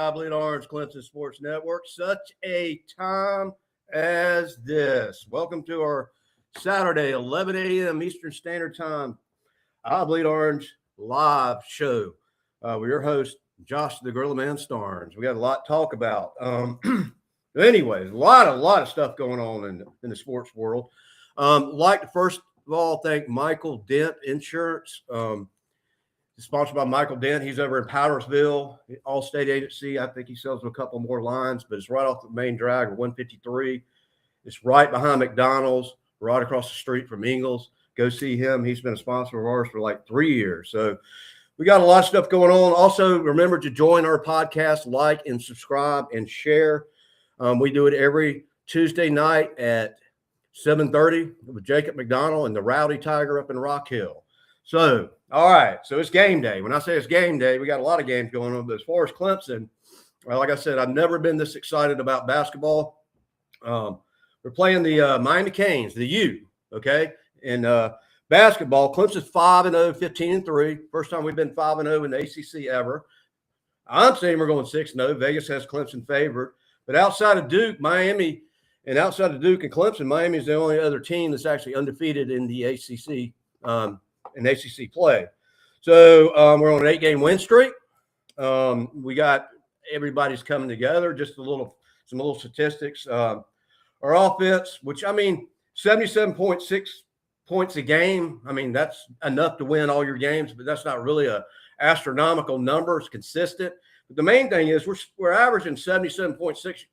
I Bleed Orange, Clemson Sports Network. Such a time as this. Welcome to our Saturday, 11 a.m. Eastern Standard Time, I Bleed Orange live show. We're your host, Josh the Gorilla Man Starnes. We got a lot to talk about. Anyways, a lot of stuff going on in the sports world. Like to first of all thank Michael Dent Insurance. It's sponsored by Michael Dent. He's over in Powdersville, All-State Agency. I think he sells a couple more lines, but it's right off the main drag of 153. It's right behind McDonald's, right across the street from Ingles. Go see him. He's been a sponsor of ours for like 3 years. So we got a lot of stuff going on. Also, remember to join our podcast, like and subscribe and share. We do it every Tuesday night at 7:30 with Jacob McDonald and the Rowdy Tiger up in Rock Hill. So, all right. So it's game day. When I say it's game day, we got a lot of games going on. But as far as Clemson, well, like I said, I've never been this excited about basketball. We're playing the Miami Canes, the U, okay? And basketball, Clemson's 5-0, 15-3. First time we've been 5-0 in the ACC ever. I'm saying we're going 6-0. Vegas has Clemson favored. But outside of Duke, Miami, and outside of Duke and Clemson, Miami is the only other team that's actually undefeated in the ACC in ACC play. So we're on an 8-game win streak. We got everybody's coming together. Just some little statistics. Our offense, which 77.6 points a game. I mean, that's enough to win all your games, but that's not really a astronomical number. It's consistent. But the main thing is we're averaging 77.6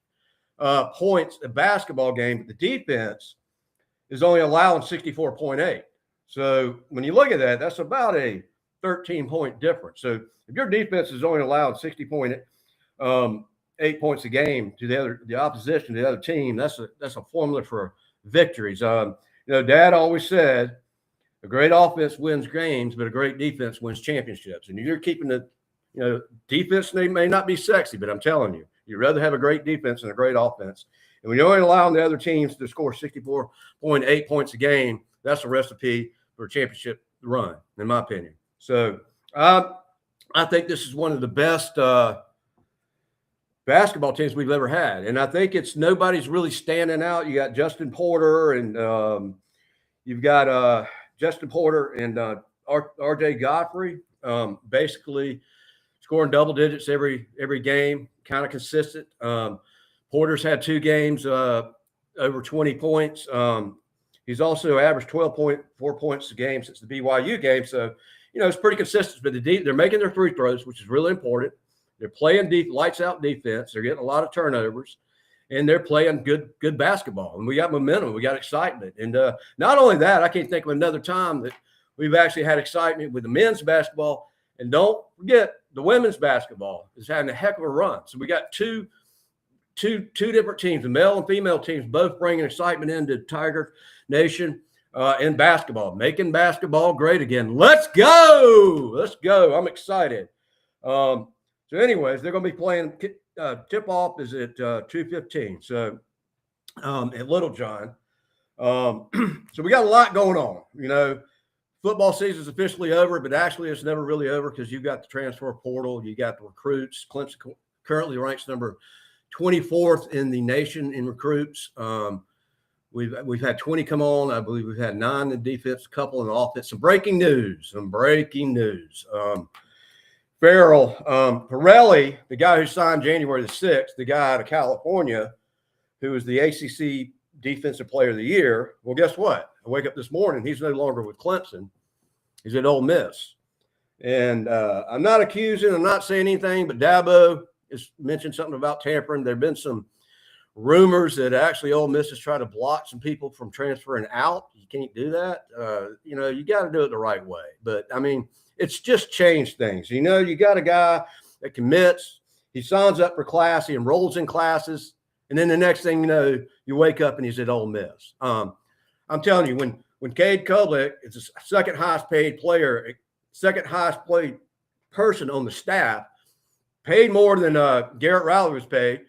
points a basketball game, but the defense is only allowing 64.8. So when you look at that, that's about a 13-point difference. So if your defense is only allowed 60.8 points a game to the opposition, to the other team, that's a formula for victories. Dad always said a great offense wins games, but a great defense wins championships. And you're keeping defense may not be sexy, but I'm telling you, you'd rather have a great defense than a great offense. And when you're only allowing the other teams to score 64.8 points a game, that's a recipe for a championship run, in my opinion. So I think this is one of the best basketball teams we've ever had. And I think nobody's really standing out. You got Justin Porter and you've got Justin Porter and RJ Godfrey basically scoring double digits every game, kind of consistent. Porter's had 2 games over 20 points. He's also averaged 12.4 points a game since the BYU game. So, it's pretty consistent. But they're making their free throws, which is really important. They're playing lights out defense. They're getting a lot of turnovers, and they're playing good basketball. And we got momentum. We got excitement. And not only that, I can't think of another time that we've actually had excitement with the men's basketball. And don't forget, the women's basketball is having a heck of a run. So we got two different teams, the male and female teams, both bringing excitement into Tiger Nation in basketball, making basketball great again. Let's go. I'm excited. So anyways, they're going to be playing. Tip-off is at 2:15. So at Little John. So we got a lot going on. Football season is officially over, but actually it's never really over because you got the transfer portal, you got the recruits. Clemson currently ranks number 24th in the nation in recruits. We've had 20 come on. I believe we've had 9 in defense, a couple in offense. Some breaking news. Pirelli, the guy who signed January the 6th, the guy out of California, who was the ACC Defensive Player of the Year. Well, guess what? I wake up this morning. He's no longer with Clemson. He's at Ole Miss. And I'm not accusing. I'm not saying anything, but Dabo has mentioned something about tampering. There have been some rumors that actually Ole Miss is trying to block some people from transferring out. You can't do that. You got to do it the right way. But, it's just changed things. You got a guy that commits. He signs up for class. He enrolls in classes. And then the next thing you know, you wake up and he's at Ole Miss. I'm telling you, when Cade Kubiak is the second highest paid player, second highest paid person on the staff, paid more than Garrett Riley was paid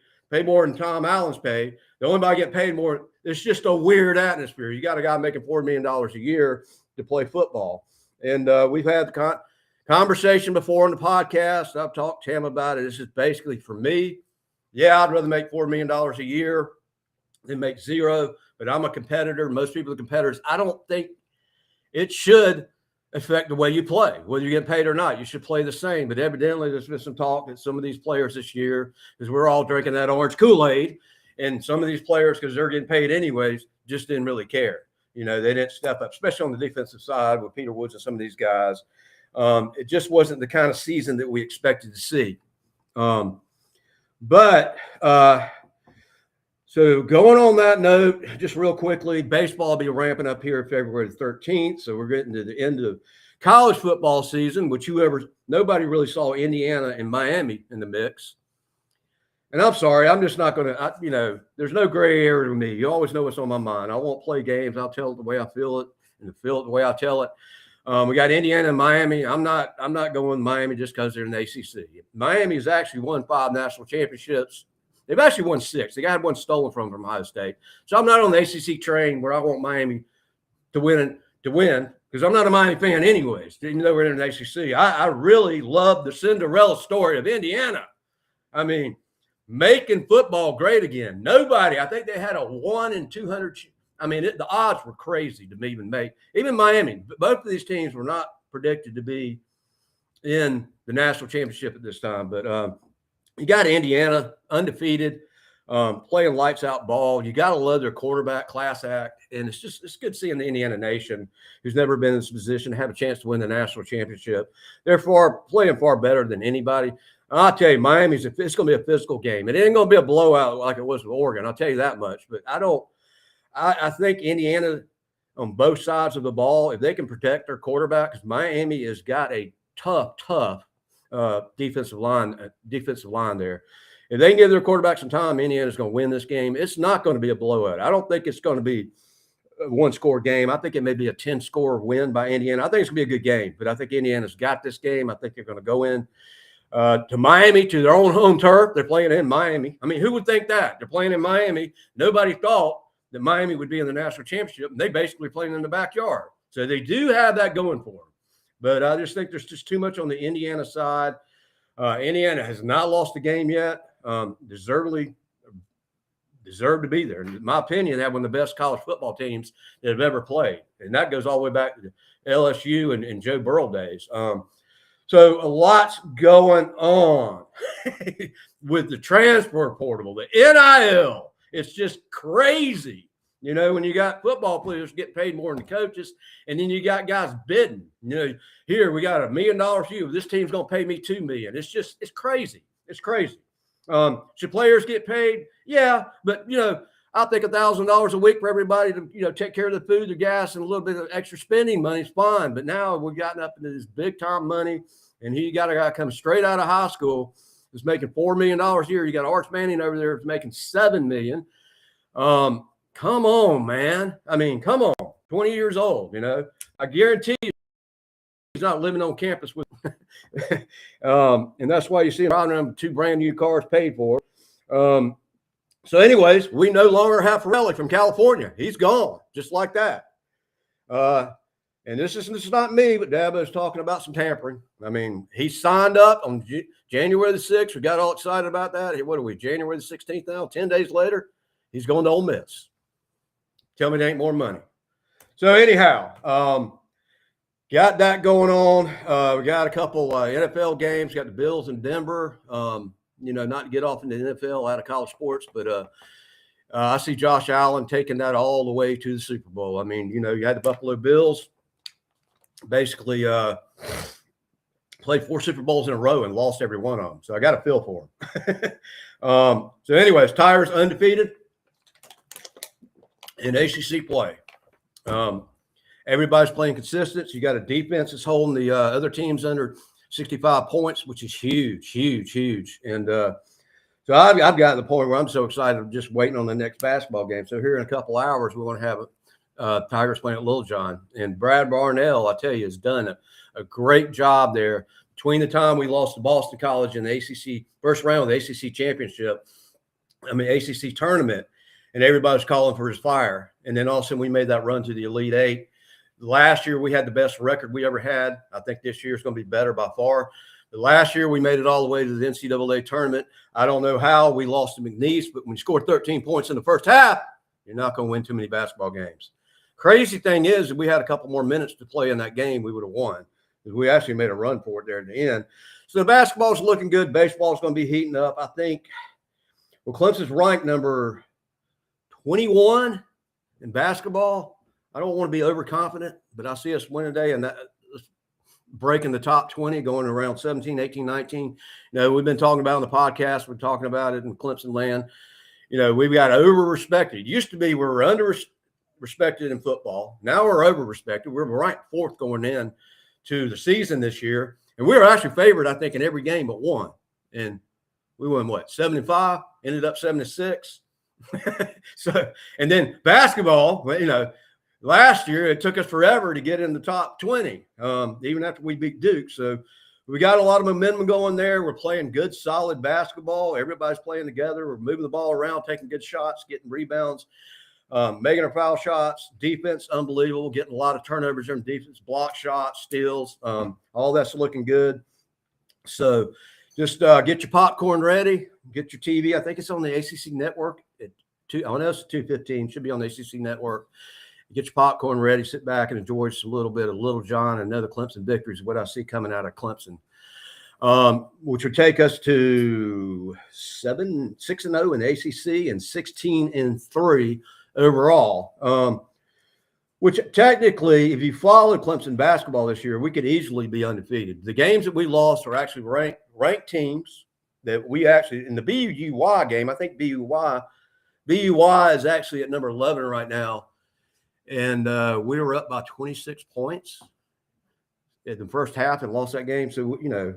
more than Tom Allen's paid. The only body get paid more. It's just a weird atmosphere. You got a guy making $4 million a year to play football. And we've had conversation before on the podcast. I've talked to him about it. This is basically for me. Yeah, I'd rather make $4 million a year than make zero, but I'm a competitor. Most people are competitors. I don't think it should affect the way you play, whether you get paid or not. You should play the same. But evidently, there's been some talk that some of these players this year, because we're all drinking that orange Kool-Aid, and some of these players, because they're getting paid anyways, just didn't really care. They didn't step up, especially on the defensive side with Peter Woods and some of these guys. It just wasn't the kind of season that we expected to see. So going on that note, just real quickly, baseball will be ramping up here February the 13th. So we're getting to the end of college football season, which nobody really saw Indiana and Miami in the mix. And I'm sorry, I'm just not going to, there's no gray area with me. You always know what's on my mind. I won't play games. I'll tell it the way I feel it and feel it the way I tell it. We got Indiana and Miami. I'm not going with Miami just because they're in the ACC. Miami has actually won 5 national championships. They've actually won 6. They got one stolen from Ohio State. So I'm not on the ACC train where I want Miami to win because I'm not a Miami fan anyways, even though we're in the ACC. I really love the Cinderella story of Indiana. I mean, making football great again. I think they had a 1 in 200. I mean, the odds were crazy to even make. Even Miami, both of these teams were not predicted to be in the national championship at this time. But you got Indiana undefeated, playing lights out ball. You got to love their quarterback, class act. And it's good seeing the Indiana nation, who's never been in this position, have a chance to win the national championship. They're playing far better than anybody. I'll tell you, Miami's it's going to be a physical game. It ain't going to be a blowout like it was with Oregon. I'll tell you that much. But I think Indiana on both sides of the ball, if they can protect their quarterback, because Miami has got a tough defensive line there. If they can give their quarterback some time, Indiana's going to win this game. It's not going to be a blowout. I don't think it's going to be a 1-score game. I think it may be a 10-score win by Indiana. I think it's going to be a good game, but I think Indiana's got this game. I think they're going to go in to Miami, to their own home turf. They're playing in Miami. I mean, who would think that? They're playing in Miami. Nobody thought that Miami would be in the national championship, and they basically playing in the backyard. So they do have that going for them. But I just think there's just too much on the Indiana side. Indiana has not lost a game yet. Deserve to be there. In my opinion, they have one of the best college football teams that have ever played. And that goes all the way back to LSU and Joe Burrow days. So a lot's going on with the transfer portal, the NIL. It's just crazy. When you got football players get paid more than the coaches, and then you got guys bidding, here we got $1 million for you. This team's going to pay me $2 million. It's crazy. It's crazy. Should players get paid? Yeah. But, I'll take $1,000 a week for everybody to, take care of the food, the gas, and a little bit of extra spending money is fine. But now we've gotten up into this big time money, and you got a guy coming straight out of high school who's making $4 million a year. You got Arch Manning over there who's making $7 million. Come on, man. I mean, come on. 20 years old, I guarantee you he's not living on campus with and that's why you see him riding around with 2 brand new cars paid for. So anyways, we no longer have Farrelly from California. He's gone, just like that. And this is not me, but Dabo's talking about some tampering. I mean, he signed up on January the 6th. We got all excited about that. What are we, January the 16th now? 10 days later, he's going to Ole Miss. Tell me there ain't more money. So anyhow, got that going on. We got a couple NFL games. Got the Bills in Denver. Not to get off into the NFL out of college sports, but I see Josh Allen taking that all the way to the Super Bowl. I mean, you had the Buffalo Bills basically played 4 Super Bowls in a row and lost every one of them. So I got a feel for them. So anyways, Tigers undefeated in ACC play. Everybody's playing consistent. So you got a defense that's holding the other teams under 65 points, which is huge. And so I've gotten to the point where I'm so excited, I'm just waiting on the next basketball game. So here in a couple hours, we want to have Tigers playing at Little John. And Brad Barnell, I tell you, has done a great job there. Between the time we lost to Boston College in the ACC first round of the ACC championship, ACC tournament, and everybody's calling for his fire. And then all of a sudden we made that run to the Elite Eight. Last year we had the best record we ever had. I think this year is going to be better by far. But last year we made it all the way to the NCAA tournament. I don't know how we lost to McNeese, but when you score 13 points in the first half, you're not going to win too many basketball games. Crazy thing is, if we had a couple more minutes to play in that game, we would have won. We actually made a run for it there at the end. So the basketball's looking good. Baseball's going to be heating up. I think, well, Clemson's ranked number 21 in basketball. I don't want to be overconfident, but I see us winning today and that breaking the top 20, going around 17, 18, 19. You know, we've been talking about on the podcast. We're talking about it in Clemson land. You know, we've got over-respected. It used to be we were under-respected in football. Now we're over-respected. We're ranked 4th going in to the season this year. And we were actually favored, I think, in every game but one. And we won, what, 7-5? Ended up 7-6. So, and then basketball, you know, last year it took us forever to get in the top 20, even after we beat Duke. So we got a lot of momentum going there. We're playing good, solid basketball. Everybody's playing together. We're moving the ball around, taking good shots, getting rebounds, making our foul shots. Defense, unbelievable. Getting a lot of turnovers in defense, block shots, steals. All that's looking good. So just get your popcorn ready. Get your TV. I think it's on the ACC network. I know it's 2:15. Should be on the ACC network. Get your popcorn ready. Sit back and enjoy just a little bit of Little John and another Clemson victories. What I see coming out of Clemson, which would take us to 6-0 in the ACC and 16-3 overall. Which technically, if you followed Clemson basketball this year, we could easily be undefeated. The games that we lost are actually ranked teams that we actually, in the BUY game, I think BUY is actually at number 11 right now. And we were up by 26 points in the first half and lost that game. So, you know,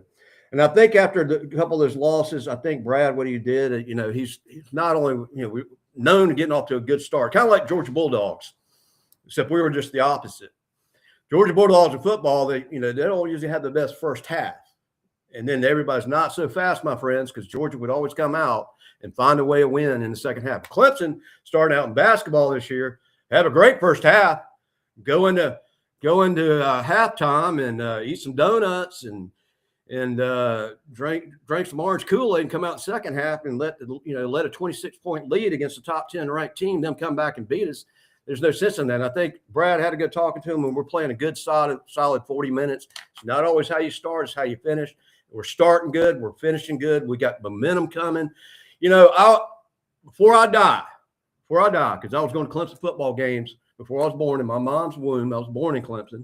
and I think after a couple of those losses, I think Brad, what he did, you know, he's not only, you know, known to getting off to a good start, kind of like Georgia Bulldogs, except we were just the opposite. Georgia Bulldogs in football, they don't usually have the best first half. And then everybody's not so fast, my friends, because Georgia would always come out and find a way to win in the second half. Clemson starting out in basketball this year, have a great first half, go into halftime and eat some donuts and drink some orange Kool-Aid and come out in the second half and let a 26-point lead against the top 10 ranked team, them come back and beat us. There's no sense in that. And I think Brad had a good talking to him when we're playing a good, solid 40 minutes. It's not always how you start, it's how you finish. We're starting good. We're finishing good. We got momentum coming. You know, before I die, because I was going to Clemson football games before I was born in my mom's womb. I was born in Clemson,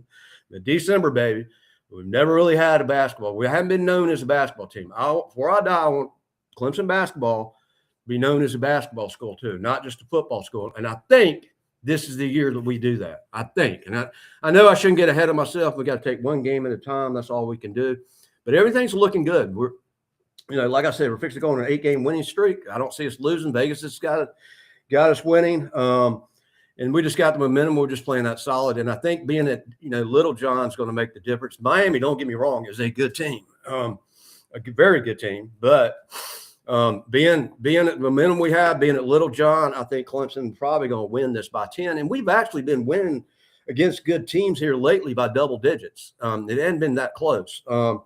the December baby. We've never really had a basketball. We haven't been known as a basketball team. Before I die, I want Clemson basketball to be known as a basketball school too, not just a football school. And I think this is the year that we do that. I think. And I know I shouldn't get ahead of myself. We got to take one game at a time. That's all we can do. But everything's looking good. We're, you know, like I said, we're fixing to go on an 8-game winning streak. I don't see us losing. Vegas has got us winning. And we just got the momentum. We're just playing that solid. And I think being at, Little John's going to make the difference. Miami, don't get me wrong, is a good team, a very good team. But being at the momentum we have, being at Little John, I think Clemson probably going to win this by 10. And we've actually been winning against good teams here lately by double digits. It hadn't been that close. So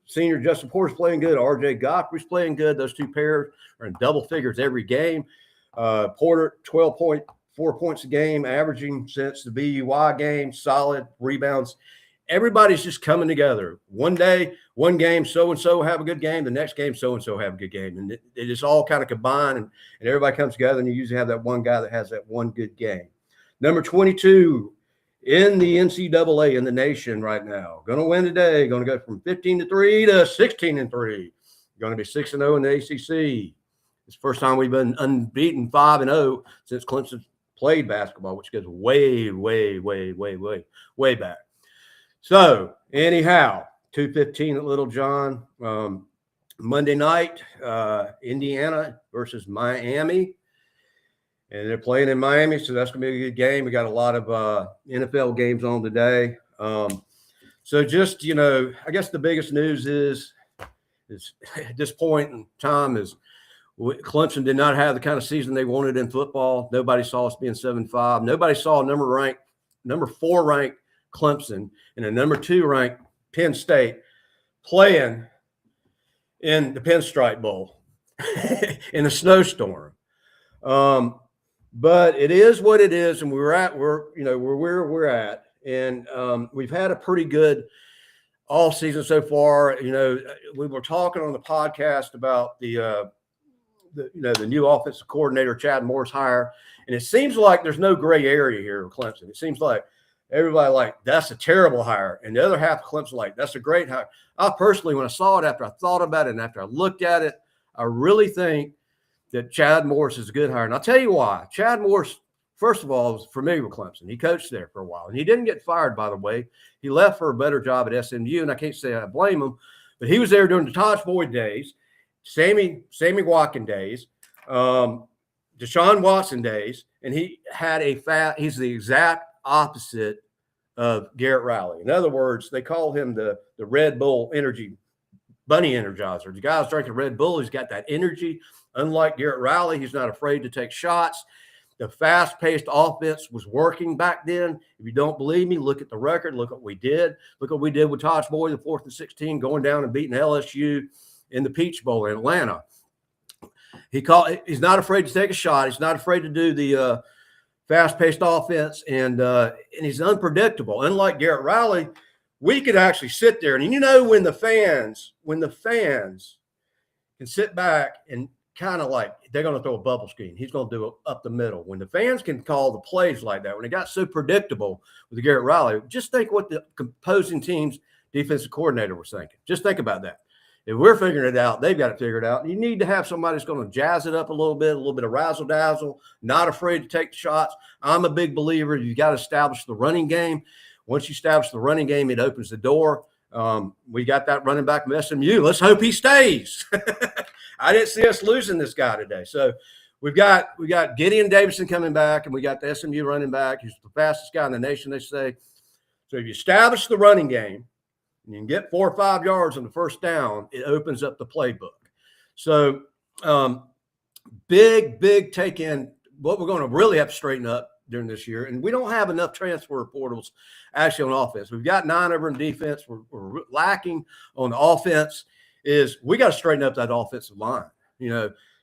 Senior Justin Porter's playing good. RJ Godfrey's playing good. Those two pairs are in double figures every game. Porter, 12.4 points a game, averaging since the BUY game, solid rebounds. Everybody's just coming together. One day, one game, so-and-so have a good game. The next game, so-and-so have a good game. And it just all kind of combine, and everybody comes together, and you usually have that one guy that has that one good game. Number 22 in the NCAA in the nation right now. Going to win today. Going to go from 15-3 to 16-3. Going to be 6-0 in the ACC. It's the first time we've been unbeaten 5-0 since Clemson played basketball, which goes way, way, way, way, way, way back. So anyhow, 2:15 at Little John. Monday night, Indiana versus Miami. And they're playing in Miami, so that's going to be a good game. We got a lot of NFL games on today. So just, I guess the biggest news is at this point in time is Clemson did not have the kind of season they wanted in football. Nobody saw us being 7-5. Nobody saw number number 4 ranked Clemson and a number 2 ranked Penn State playing in the Pinstripe Bowl in a snowstorm. But it is what it is, and we're where we're at, and we've had a pretty good all season so far. We were talking on the podcast about the new offensive coordinator, Chad Moore's hire, and it seems like there's no gray area here in Clemson. It seems like everybody like that's a terrible hire, and the other half of Clemson like that's a great hire. I personally, when I saw it, after I thought about it, and after I looked at it, I really think that Chad Morris is a good hire. And I'll tell you why. Chad Morris, first of all, was familiar with Clemson. He coached there for a while, and he didn't get fired, by the way. He left for a better job at SMU, and I can't say I blame him, but he was there during the Todd Boyd days, Sammy Watkins days, Deshaun Watson days, and he had he's the exact opposite of Garrett Riley. In other words, they call him the Red Bull energy bunny energizer. The guy's drinking Red Bull. He's got that energy. Unlike Garrett Riley, he's not afraid to take shots. The fast-paced offense was working back then. If you don't believe me, look at the record. Look what we did. Look what we did with Todd Boyd, the 4th and 16, going down and beating LSU in the Peach Bowl in Atlanta. He's not afraid to take a shot. He's not afraid to do the fast-paced offense, and he's unpredictable. Unlike Garrett Riley, we could actually sit there, and when the fans can sit back and kind of like they're going to throw a bubble screen, he's going to do it up the middle. When the fans can call the plays like that, when it got so predictable with Garrett Riley, just think what the opposing team's defensive coordinator was thinking. Just think about that. If we're figuring it out, they've got to figure it out. You need to have somebody that's going to jazz it up a little bit of razzle-dazzle, not afraid to take the shots. I'm a big believer you got to establish the running game. Once you establish the running game, it opens the door. We got that running back from SMU. Let's hope he stays. I didn't see us losing this guy today. So we got Gideon Davidson coming back, and we got the SMU running back. He's the fastest guy in the nation, they say. So if you establish the running game, and you can get 4 or 5 yards on the first down, it opens up the playbook. So big take in what we're going to really have to straighten up during this year. And we don't have enough transfer portals actually on offense. We've got 9 of them in defense. We're lacking on the offense. We got to straighten up that offensive line.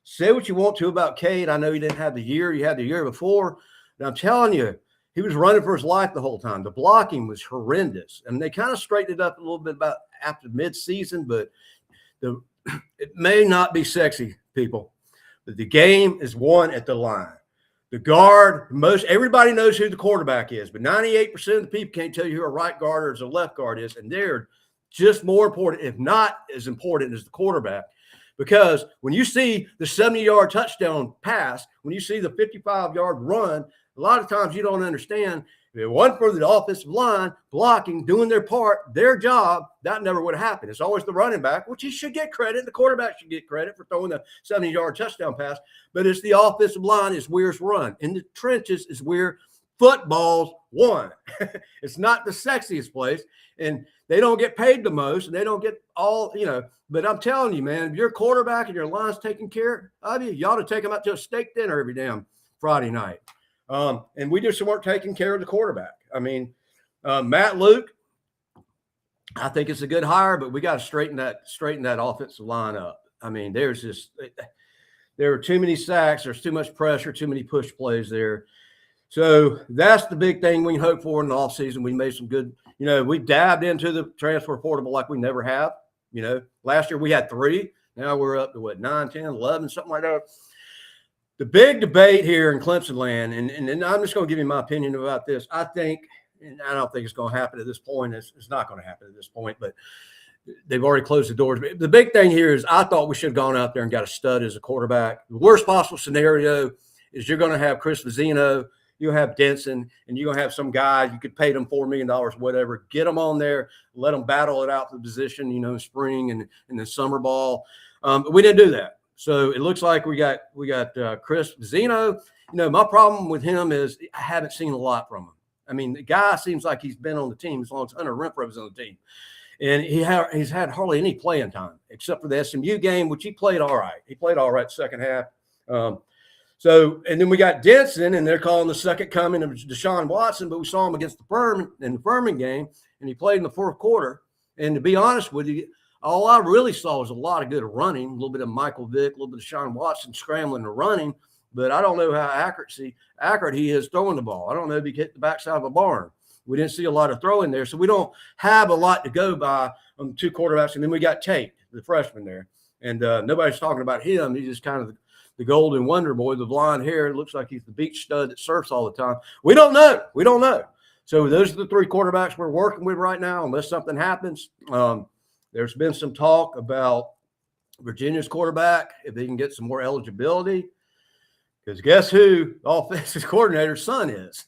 Say what you want to about Cade. I know he didn't have the year. You had the year before. And I'm telling you, he was running for his life the whole time. The blocking was horrendous. And they kind of straightened it up a little bit about after midseason, but it may not be sexy, people, but the game is won at the line. The guard, everybody knows who the quarterback is, but 98% of the people can't tell you who a right guard or a left guard is, and they're just more important, if not as important as the quarterback. Because when you see the 70-yard touchdown pass, when you see the 55-yard run, a lot of times you don't understand. If it wasn't for the offensive line blocking, doing their part, their job, that never would have happened. It's always the running back, which he should get credit. The quarterback should get credit for throwing the 70-yard touchdown pass. But it's the offensive line is where it's run. In the trenches is where football's won. It's not the sexiest place. And they don't get paid the most, and they don't get all, But I'm telling you, man, if your quarterback and your line's taking care of you, you ought to take them out to a steak dinner every damn Friday night. And we just weren't taking care of the quarterback. I mean, Matt Luke, I think it's a good hire, but we got to straighten that offensive line up. I mean, there are too many sacks. There's too much pressure, too many push plays there. So that's the big thing we can hope for in the offseason. We made some good, we dabbed into the transfer portal like we never have. Last year we had 3. Now we're up to 9, 10, 11, something like that. The big debate here in Clemson land, and I'm just going to give you my opinion about this. I think, and I don't think it's going to happen at this point. It's not going to happen at this point, but they've already closed the doors. The big thing here is I thought we should have gone out there and got a stud as a quarterback. The worst possible scenario is you're going to have Chris Vizzino, you'll have Denson, and you're going to have some guy, you could pay them $4 million, whatever, get them on there, let them battle it out for the position, spring and the summer ball. But we didn't do that. So it looks like we got Chris Vizzino. My problem with him is I haven't seen a lot from him. I mean, the guy seems like he's been on the team as long as Hunter Renfrow was on the team. And he's had hardly any playing time except for the SMU game, which he played all right. He played all right second half. So So, and then we got Denson, and they're calling the second coming of Deshaun Watson, but we saw him against the Furman game, and he played in the fourth quarter. And to be honest with you, all I really saw was a lot of good running, a little bit of Michael Vick, a little bit of Deshaun Watson scrambling and running, but I don't know how accurate he is throwing the ball. I don't know if he hit the backside of a barn. We didn't see a lot of throwing there, so we don't have a lot to go by on the two quarterbacks. And then we got Tate, the freshman there, and nobody's talking about him. He's just kind of the golden wonder boy, the blonde hair. It looks like he's the beach stud that surfs all the time. We don't know. So those are the three quarterbacks we're working with right now, unless something happens. There's been some talk about Virginia's quarterback, if they can get some more eligibility. Because guess who the offensive coordinator's son is?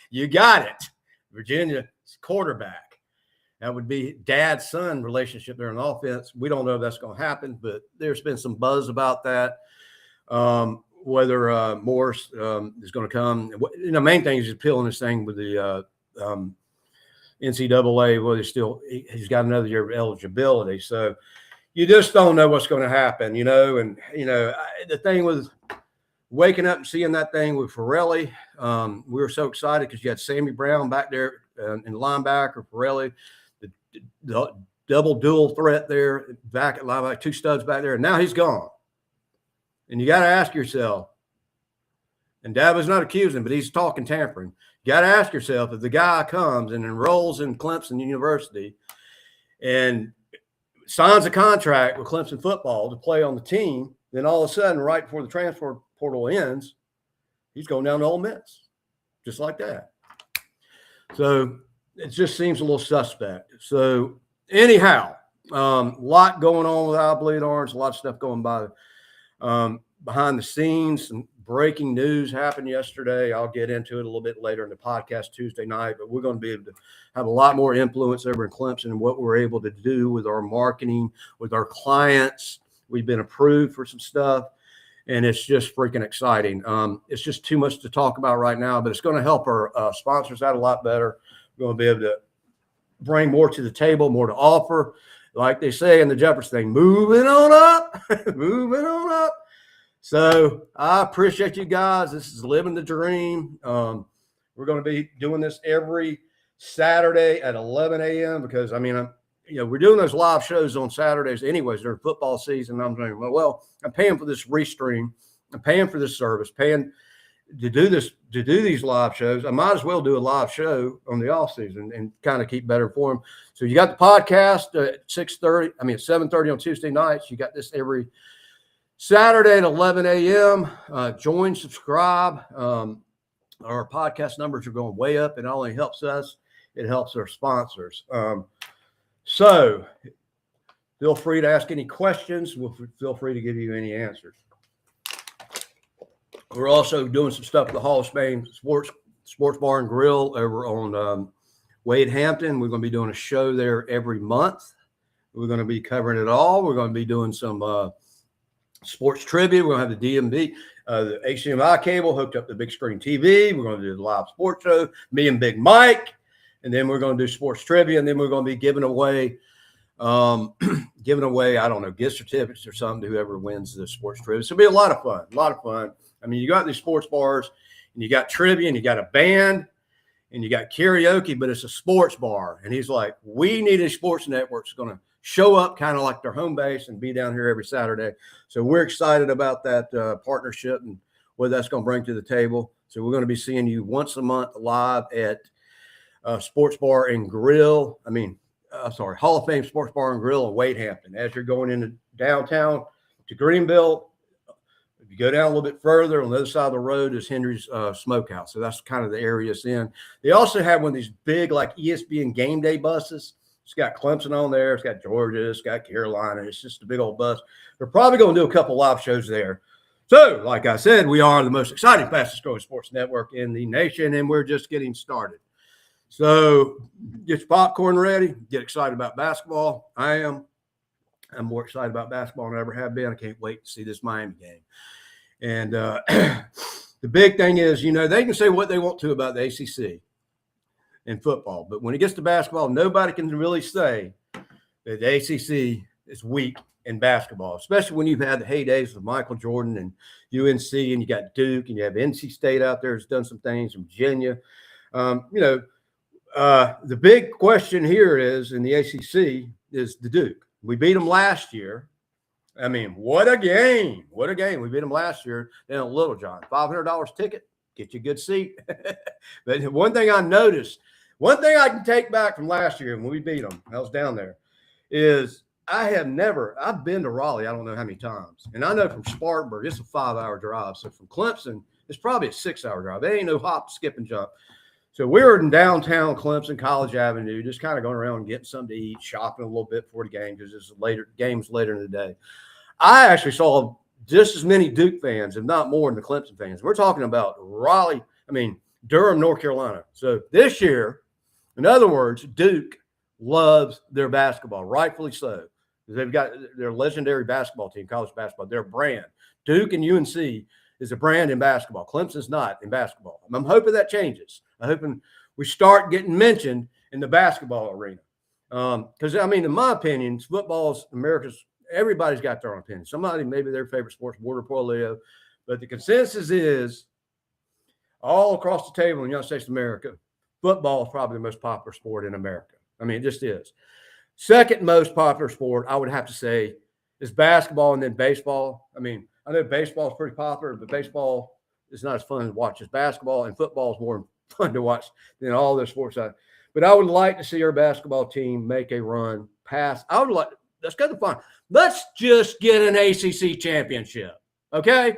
You got it. Virginia's quarterback. That would be dad-son relationship there in offense. We don't know if that's going to happen, but there's been some buzz about that. Whether Morris is going to come. The main thing is just peeling this thing with the NCAA. Well, he's got another year of eligibility. So you just don't know what's going to happen, And, the thing with waking up and seeing that thing with Forelli, we were so excited because you had Sammy Brown back there in linebacker, Forelli, the double dual threat there back at linebacker, two studs back there, and now he's gone. And you got to ask yourself, and Dabo's not accusing, but he's talking tampering. You got to ask yourself, if the guy comes and enrolls in Clemson University and signs a contract with Clemson football to play on the team, then all of a sudden, right before the transfer portal ends, he's going down to Ole Miss, just like that. So it just seems a little suspect. So anyhow, a lot going on with I Bleed Orange, a lot of stuff going by. Behind the scenes, some breaking news happened yesterday. I'll get into it a little bit later in the podcast Tuesday night, but we're going to be able to have a lot more influence over in Clemson and what we're able to do with our marketing, with our clients. We've been approved for some stuff, and it's just freaking exciting. It's just too much to talk about right now, but it's going to help our sponsors out a lot better. We're going to be able to bring more to the table, more to offer. Like they say in the Jefferson thing, moving on up, moving on up. So I appreciate you guys. This is living the dream. We're going to be doing this every Saturday at 11 a.m. because, we're doing those live shows on Saturdays anyways during football season. I'm saying, well, I'm paying for this Restream. I'm paying for this service, paying to do these live shows. I might as well do a live show on the off season and kind of keep better informed. So you got the podcast at 7:30 on Tuesday nights. You got this every Saturday at 11 a.m. Join, subscribe. Our podcast numbers are going way up, and it only helps us. It helps our sponsors. So feel free to ask any questions. We'll feel free to give you any answers. We're also doing some stuff at the Hall of Fame Sports Bar and Grill over on Wade Hampton. We're going to be doing a show there every month. We're going to be covering it all. We're going to be doing some sports trivia. We're going to have the DMV, the HDMI cable hooked up to the big screen TV. We're going to do the live sports show, me and Big Mike. And then we're going to do sports trivia. And then we're going to be giving away, I don't know, gift certificates or something to whoever wins the sports trivia. So it'll be a lot of fun. You got these sports bars and you got trivia and you got a band and you got karaoke, but it's a sports bar. And he's like, we need a sports network that's going to show up kind of like their home base and be down here every Saturday. So we're excited about that partnership and what that's going to bring to the table. So we're going to be seeing you once a month live at Sports Bar and Grill. Hall of Fame Sports Bar and Grill in Wade Hampton. As you're going into downtown to Greenville, if you go down a little bit further, on the other side of the road is Henry's Smokehouse. So that's kind of the area it's in. They also have one of these big, like ESPN game day buses. It's got Clemson on there. It's got Georgia. It's got Carolina. It's just a big old bus. They're probably going to do a couple live shows there. So, like I said, we are the most exciting, fastest growing sports network in the nation, and we're just getting started. So get your popcorn ready. Get excited about basketball. I'm more excited about basketball than I ever have been. I can't wait to see this Miami game. And the big thing is, they can say what they want to about the ACC and football. But when it gets to basketball, nobody can really say that the ACC is weak in basketball, especially when you've had the heydays of Michael Jordan and UNC, and you got Duke, and you have NC State out there has done some things, from Virginia. The big question here is in the ACC is the Duke. We beat them last year. I mean, what a game. What a game. We beat them last year down at Little John. $500 ticket, get you a good seat. But one thing I noticed, one thing I can take back from last year when we beat them, I was down there, is I've been to Raleigh, I don't know how many times. And I know from Spartanburg, it's a 5-hour drive. So from Clemson, it's probably a 6-hour drive. There ain't no hop, skip, and jump. So we were in downtown Clemson, College Avenue, just kind of going around and getting something to eat, shopping a little bit before the game because it's games later in the day. I actually saw just as many Duke fans, if not more, than the Clemson fans. We're talking about Durham, North Carolina. So this year, in other words, Duke loves their basketball, rightfully so. They've got their legendary basketball team, college basketball, their brand. Duke and UNC is a brand in basketball. Clemson's not in basketball. I'm hoping that changes. I'm hoping we start getting mentioned in the basketball arena. Because, in my opinion, football's America's, everybody's got their own opinion. Somebody, maybe their favorite sport's border polio. But the consensus is all across the table in the United States of America, football is probably the most popular sport in America. It just is. Second most popular sport, I would have to say, is basketball and then baseball. I know baseball is pretty popular, but baseball is not as fun to watch as basketball, and football is more fun to watch than all the sports. But I would like to see our basketball team make a run past. Let's go to fun. Let's just get an ACC championship, okay?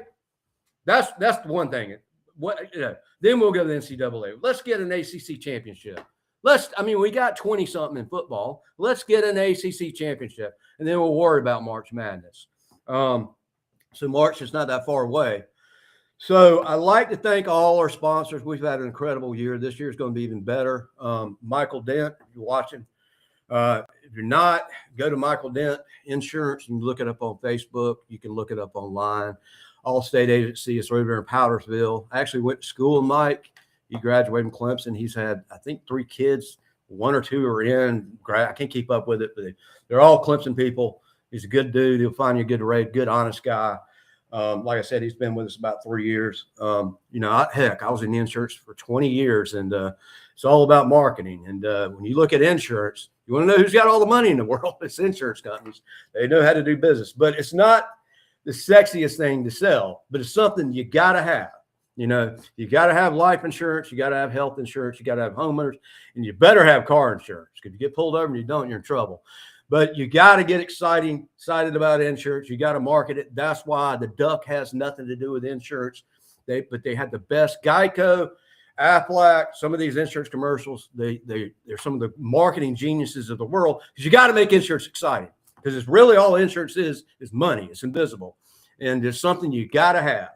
That's the one thing. Then we'll go to the NCAA. Let's get an ACC championship. We got 20-something in football. Let's get an ACC championship, and then we'll worry about March Madness. So March is not that far away. So I'd like to thank all our sponsors. We've had an incredible year. This year is going to be even better. Michael Dent, if you're watching. If you're not, go to Michael Dent Insurance. You can look it up on Facebook. You can look it up online. Allstate Agency is right there in Powdersville. I actually went to school with Mike. He graduated from Clemson. He's had, I think, 3 kids. 1 or 2 are in. I can't keep up with it, but they're all Clemson people. He's a good dude. He'll find you a good rate, good, honest guy. Like I said, he's been with us about 3 years. I was in insurance for 20 years, and it's all about marketing. And when you look at insurance, you want to know who's got all the money in the world? It's insurance companies. They know how to do business, but it's not the sexiest thing to sell, but it's something you got to have. You got to have life insurance. You got to have health insurance. You got to have homeowners, and you better have car insurance. If you get pulled over and you don't, you're in trouble. But you got to get excited about insurance. You got to market it. That's why the Duck has nothing to do with insurance. But they had the best. Geico, Aflac, some of these insurance commercials, they're some of the marketing geniuses of the world, because you got to make insurance exciting, because it's really all insurance is money. It's invisible, and it's something you got to have.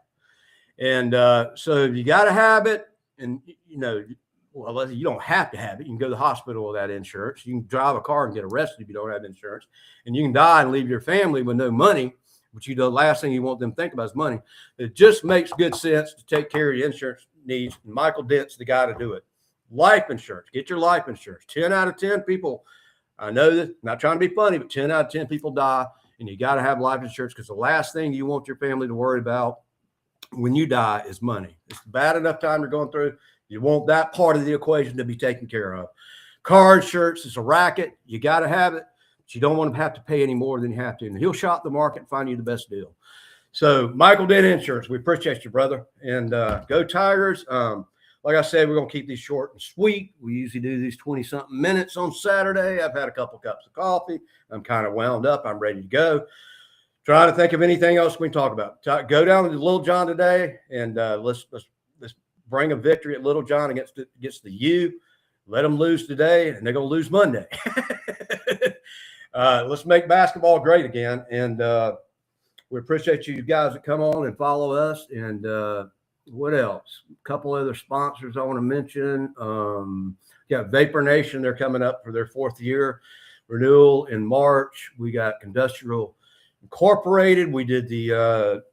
And so you got to have it, and you don't have to have it. You can go to the hospital without insurance. You can drive a car and get arrested if you don't have insurance, and you can die and leave your family with no money. But the last thing you want them to think about is money. It just makes good sense to take care of your insurance needs. And Michael Dent's the guy to do it. Life insurance. Get your life insurance. 10 out of 10 people, I know that, I'm not trying to be funny, but 10 out of 10 people die, and you got to have life insurance, because the last thing you want your family to worry about when you die is money. It's bad enough time you're going through. You want that part of the equation to be taken care of. Car insurance is a racket. You got to have it, but you don't want to have to pay any more than you have to. And he'll shop the market and find you the best deal. So Michael Dent Insurance, we appreciate you, brother. And go Tigers. Like I said, we're going to keep these short and sweet. We usually do these 20-something minutes on Saturday. I've had a couple cups of coffee. I'm kind of wound up. I'm ready to go. Try to think of anything else we can talk about. Go down to Little John today, and let's bring a victory at Little John against the U. Let them lose today, and they're going to lose Monday. Let's make basketball great again, and we appreciate you guys that come on and follow us. And what else? A couple other sponsors I want to mention. Vapor Nation. They're coming up for their 4th year renewal in March. We got Industrial Incorporated. We did the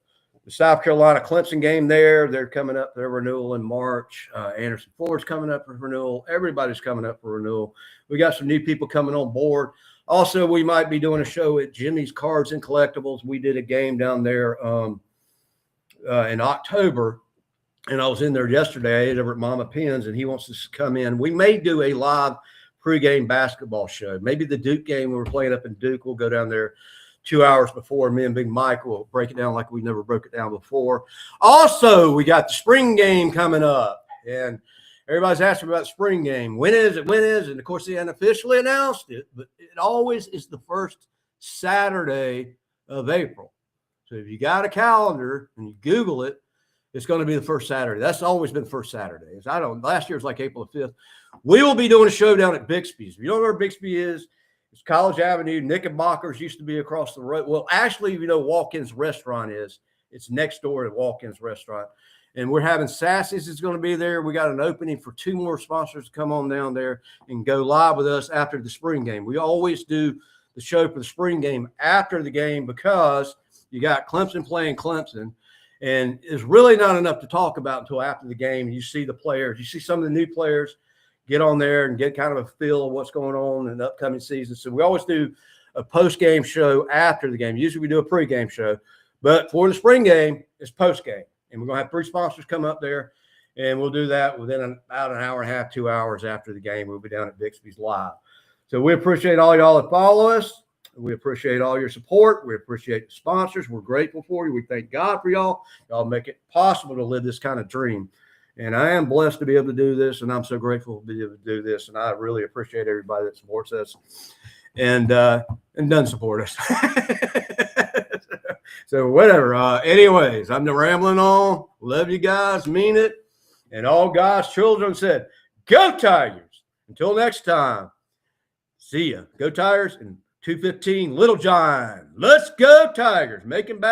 South Carolina Clemson game there. They're coming up their renewal in March. Anderson Ford's coming up for renewal. Everybody's coming up for renewal. We got some new people coming on board. Also, we might be doing a show at Jimmy's Cards and Collectibles. We did a game down there in October, and I was in there yesterday. I ate over at Mama Penn's, and he wants us to come in. We may do a live pregame basketball show. Maybe the Duke game we were playing up in Duke, we'll go down there 2 hours before. Me and Big Mike will break it down like we never broke it down before. Also, we got the spring game coming up, and everybody's asking about the spring game. When is it? When is it? And of course, they hadn't officially announced it, but it always is the first Saturday of April. So if you got a calendar and you Google it, it's going to be the first Saturday. That's always been the first Saturday. Last year was like April the 5th. We will be doing a show down at Bixby's. If you don't know where Bixby is, it's College Avenue. Knickerbocker's used to be across the road. Well, actually, you know, Walk-In's Restaurant is. It's next door to Walk-In's Restaurant. And we're having Sassy's is going to be there. We got an opening for 2 more sponsors to come on down there and go live with us after the spring game. We always do the show for the spring game after the game because you got Clemson playing Clemson. And it's really not enough to talk about until after the game. You see the players. You see some of the new players get on there and get kind of a feel of what's going on in the upcoming season. So we always do a post-game show after the game. Usually we do a pre-game show. But for the spring game, it's post-game. And we're going to have 3 sponsors come up there, and we'll do that within about an hour and a half, 2 hours after the game. We'll be down at Bixby's live. So we appreciate all y'all that follow us. We appreciate all your support. We appreciate the sponsors. We're grateful for you. We thank God for y'all. Y'all make it possible to live this kind of dream. And I am blessed to be able to do this, and I'm so grateful to be able to do this. And I really appreciate everybody that supports us and doesn't support us. So whatever. Anyways, I'm rambling on. Love you guys. Mean it. And all God's children said, go Tigers. Until next time. See ya. Go Tigers and 215 Little John. Let's go Tigers. Making back.